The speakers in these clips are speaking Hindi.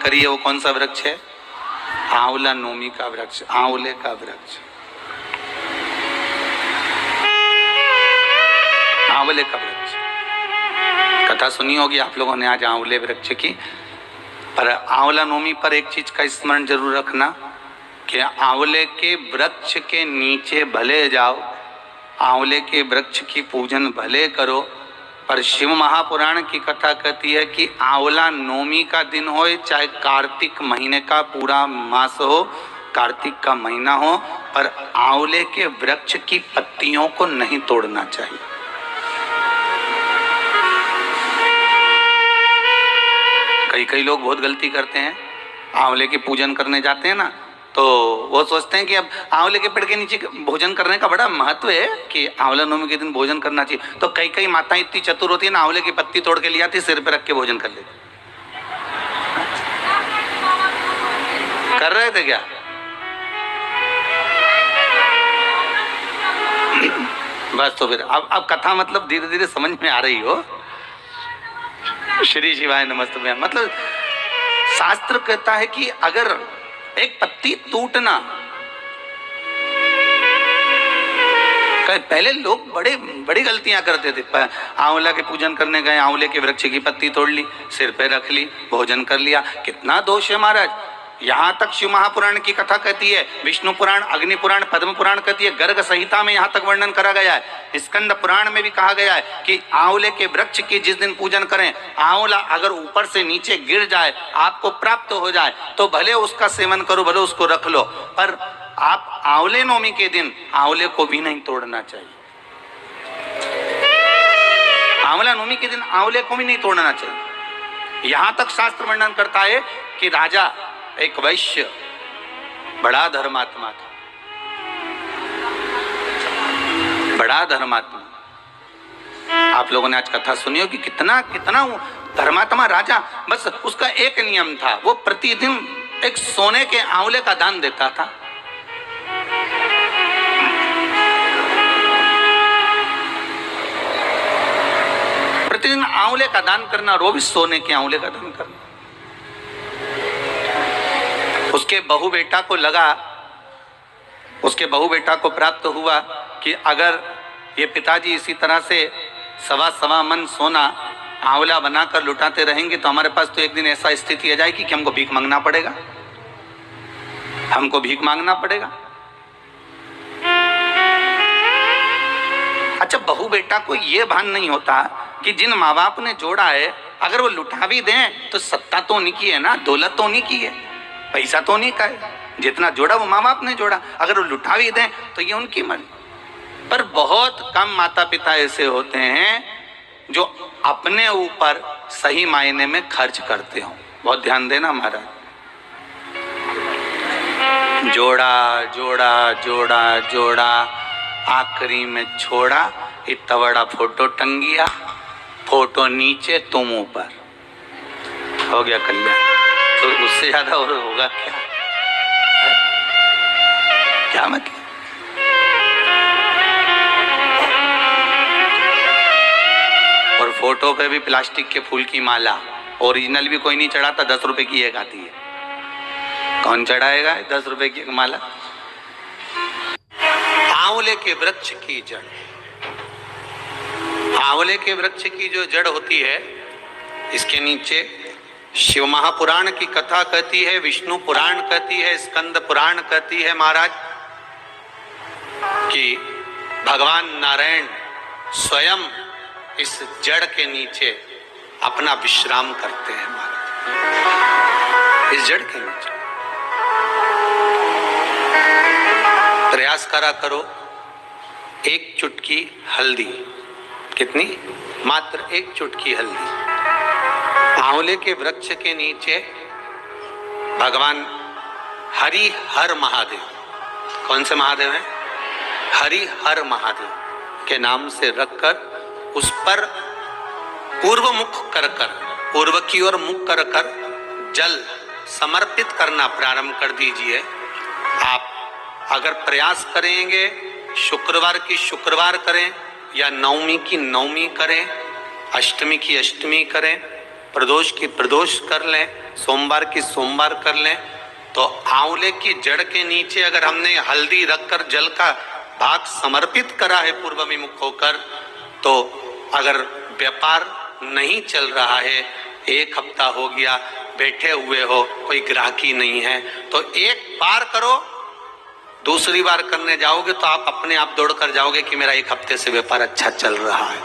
करी है वो कौन सा वृक्ष है? आंवला नोमी का वृक्ष, आंवले का वृक्ष, आंवले का वृक्ष। कथा सुनी होगी आप लोगों ने आज आंवले वृक्ष की। पर आंवला नोमी पर एक चीज का स्मरण जरूर रखना कि आंवले के वृक्ष के नीचे भले जाओ, आंवले के वृक्ष की पूजन भले करो, पर शिव महापुराण की कथा कहती है कि आंवला नोमी का दिन हो चाहे कार्तिक महीने का पूरा मास हो, कार्तिक का महीना हो, पर आंवले के वृक्ष की पत्तियों को नहीं तोड़ना चाहिए। कई लोग बहुत गलती करते हैं, आंवले की पूजन करने जाते हैं ना, तो वो सोचते हैं कि अब आंवले के पेड़ के नीचे भोजन करने का बड़ा महत्व है कि आंवला नवमी के दिन भोजन करना चाहिए। तो कई माताएं इतनी चतुर होती है ना, आंवले की पत्ती तोड़ के ले आती, सिर पे रख के भोजन कर लेती। कर रहे थे क्या? बस तो फिर अब कथा मतलब धीरे धीरे समझ में आ रही हो। श्री शिवाय नमस्ते। मतलब शास्त्र कहता है कि अगर एक पत्ती टूटना, पहले लोग बड़ी गलतियां करते थे। आंवला के पूजन करने गए, आंवले के वृक्ष की पत्ती तोड़ ली, सिर पे रख ली, भोजन कर लिया। कितना दोष है महाराज। यहाँ तक शिव महापुराण की कथा कहती है, विष्णु पुराण, अग्नि पुराण, पद्म पुराण कहती है, गर्ग संहिता में यहाँ तक वर्णन करा गया है, स्कंद पुराण में भी कहा गया है कि आंवले के वृक्ष की जिस दिन पूजन करें, आंवला अगर ऊपर से नीचे गिर जाए, आपको प्राप्त हो जाए, तो भले उसका सेवन करो, भले उसको रख लो, पर आप आंवले नवमी के दिन आंवले को भी नहीं तोड़ना चाहिए। आंवला नवमी के दिन आंवले को भी नहीं तोड़ना चाहिए। यहां तक शास्त्र वर्णन करता है कि राजा एक वैश्य बड़ा धर्मात्मा था, बड़ा धर्मात्मा। आप लोगों ने आज कथा सुनी हो कि कितना धर्मात्मा राजा। बस उसका एक नियम था, वो प्रतिदिन एक सोने के आंवले का दान देता था। प्रतिदिन आंवले का दान करना, रोज सोने के आंवले का दान करना। उसके बहु बेटा को लगा, उसके बहु बेटा को प्राप्त हुआ कि अगर ये पिताजी इसी तरह से सवा मन सोना आंवला बनाकर लुटाते रहेंगे तो हमारे पास तो एक दिन ऐसा स्थिति आ जाएगी कि हमको भीख मांगना पड़ेगा, हमको भीख मांगना पड़ेगा। अच्छा, बहु बेटा को ये भान नहीं होता कि जिन माँ बाप ने जोड़ा है, अगर वो लुटा भी दें तो सत्ता तो उन्हीं की है ना, दौलत तो उन्हीं की है, पैसा तो नहीं का है। जितना जोड़ा वो माँ बाप ने जोड़ा, अगर वो लुटा भी दें तो ये उनकी मर्जी। पर बहुत कम माता पिता ऐसे होते हैं जो अपने ऊपर सही मायने में खर्च करते हो। बहुत ध्यान देना महाराज। जोड़ा जोड़ा जोड़ा जोड़ा, आखिरी में छोड़ा, इतना बड़ा फोटो टंगिया, फोटो नीचे तुम ऊपर, हो गया कल्याण। तो उससे ज्यादा और होगा क्या? क्या मतलब? और फोटो पे भी प्लास्टिक के फूल की माला, ओरिजिनल भी कोई नहीं चढ़ाता, 10 रुपए की एक आती है। कौन चढ़ाएगा 10 रुपए की एक माला? आंवले के वृक्ष की जड़, आंवले के वृक्ष की जो जड़ होती है, इसके नीचे शिव महापुराण की कथा कहती है, विष्णु पुराण कहती है, स्कंद पुराण कहती है महाराज कि भगवान नारायण स्वयं इस जड़ के नीचे अपना विश्राम करते हैं महाराज। इस जड़ के नीचे प्रयास करा करो, एक चुटकी हल्दी, कितनी? मात्र एक चुटकी हल्दी, आंवले के वृक्ष के नीचे भगवान हरि हर महादेव, कौन से महादेव हैं? हरि हर महादेव के नाम से रखकर उस पर पूर्व मुख कर कर, पूर्व की ओर मुख कर कर जल समर्पित करना प्रारंभ कर दीजिए। आप अगर प्रयास करेंगे, शुक्रवार की शुक्रवार करें या नवमी की नवमी करें, अष्टमी की अष्टमी करें, प्रदोष की प्रदोष कर लें, सोमवार की सोमवार कर लें, तो आंवले की जड़ के नीचे अगर हमने हल्दी रखकर जल का भाग समर्पित करा है पूर्वविमुख होकर, तो अगर व्यापार नहीं चल रहा है, 1 हफ्ता हो गया, बैठे हुए हो, कोई ग्राहकी नहीं है, तो एक बार करो, दूसरी बार करने जाओगे तो आप अपने आप दौड़ कर जाओगे कि मेरा 1 हफ्ते से व्यापार अच्छा चल रहा है।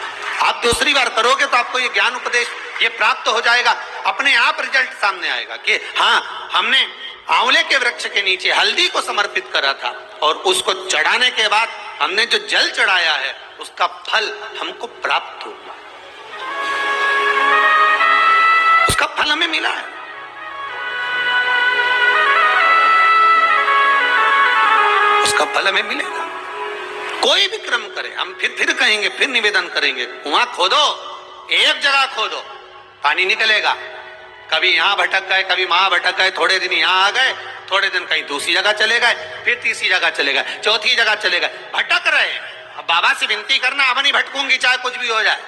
आप दूसरी बार करोगे तो आपको ये ज्ञान उपदेश ये प्राप्त हो जाएगा, अपने आप रिजल्ट सामने आएगा कि हाँ, हमने आंवले के वृक्ष के नीचे हल्दी को समर्पित करा था और उसको चढ़ाने के बाद हमने जो जल चढ़ाया है उसका फल हमको प्राप्त हुआ, उसका फल हमें मिला है। उसका फल हमें मिलेगा। कोई भी क्रम करे, हम फिर कहेंगे, फिर निवेदन करेंगे, कुआं खोदो, एक जगह खोदो, पानी निकलेगा। कभी यहां भटक गए, कभी वहां भटक गए, थोड़े दिन यहां आ गए, थोड़े दिन कहीं दूसरी जगह चले गए, फिर तीसरी जगह चले गए, चौथी जगह चले गए, भटक रहे हैं। अब बाबा से विनती करना, अब नहीं भटकूंगी चाहे कुछ भी हो जाए।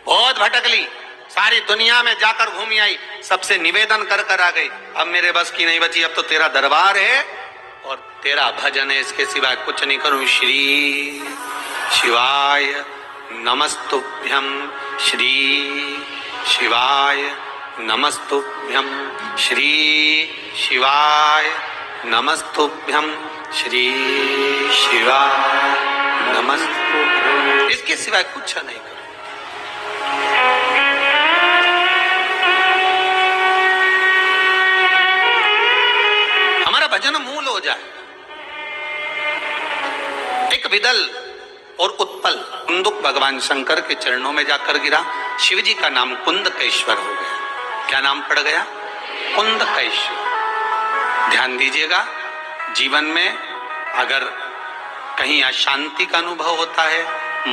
बहुत भटक ली, सारी दुनिया में जाकर घूमी आई, सबसे निवेदन कर कर आ गई, अब मेरे बस की नहीं बची, अब तो तेरा दरबार है और तेरा भजन है, इसके सिवाय कुछ नहीं करूं। श्री शिवाय नमस्तुभ्यम, श्री शिवाय नमस्तुभ्यम, श्री शिवाय नमस्तुभ्यम, श्री शिवाय नमस्तुभ्यम, इसके सिवाय कुछ नहीं करो। हमारा भजन मूल हो जाए। एक विदल और उत्पल कुंदुक भगवान शंकर के चरणों में जाकर गिरा, शिव जी का नाम कुंदकेश्वर हो गया। क्या नाम पड़ गया? कुंदकेश्वर। ध्यान दीजिएगा, जीवन में अगर कहीं अशांति का अनुभव होता है,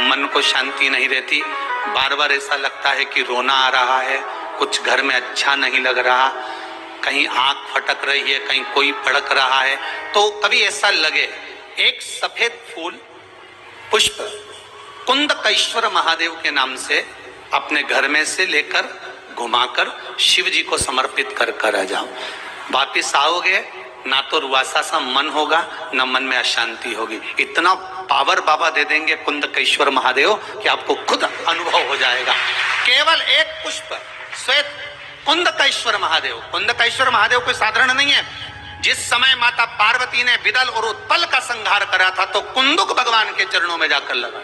मन को शांति नहीं रहती, बार बार ऐसा लगता है कि रोना आ रहा है, कुछ घर में अच्छा नहीं लग रहा, कहीं आंख फटक रही है, कहीं कोई भड़क रहा है, तो कभी ऐसा लगे, एक सफेद फूल पुष्प कुंदकेश्वर महादेव के नाम से अपने घर में से लेकर घुमाकर शिव जी को समर्पित कर कर आ जाओ। वापिस आओगे ना तो रुआसा सा मन होगा, ना मन में अशांति होगी। इतना पावर बाबा दे देंगे कुंदकेश्वर महादेव कि आपको खुद अनुभव हो जाएगा। केवल एक पुष्प श्वेत कुंदकेश्वर महादेव। कुंदकेश्वर महादेव कोई साधारण नहीं है। जिस समय माता पार्वती ने विदल और उत्पल का संहार करा था तो कुंदुक भगवान के चरणों में जाकर लगा।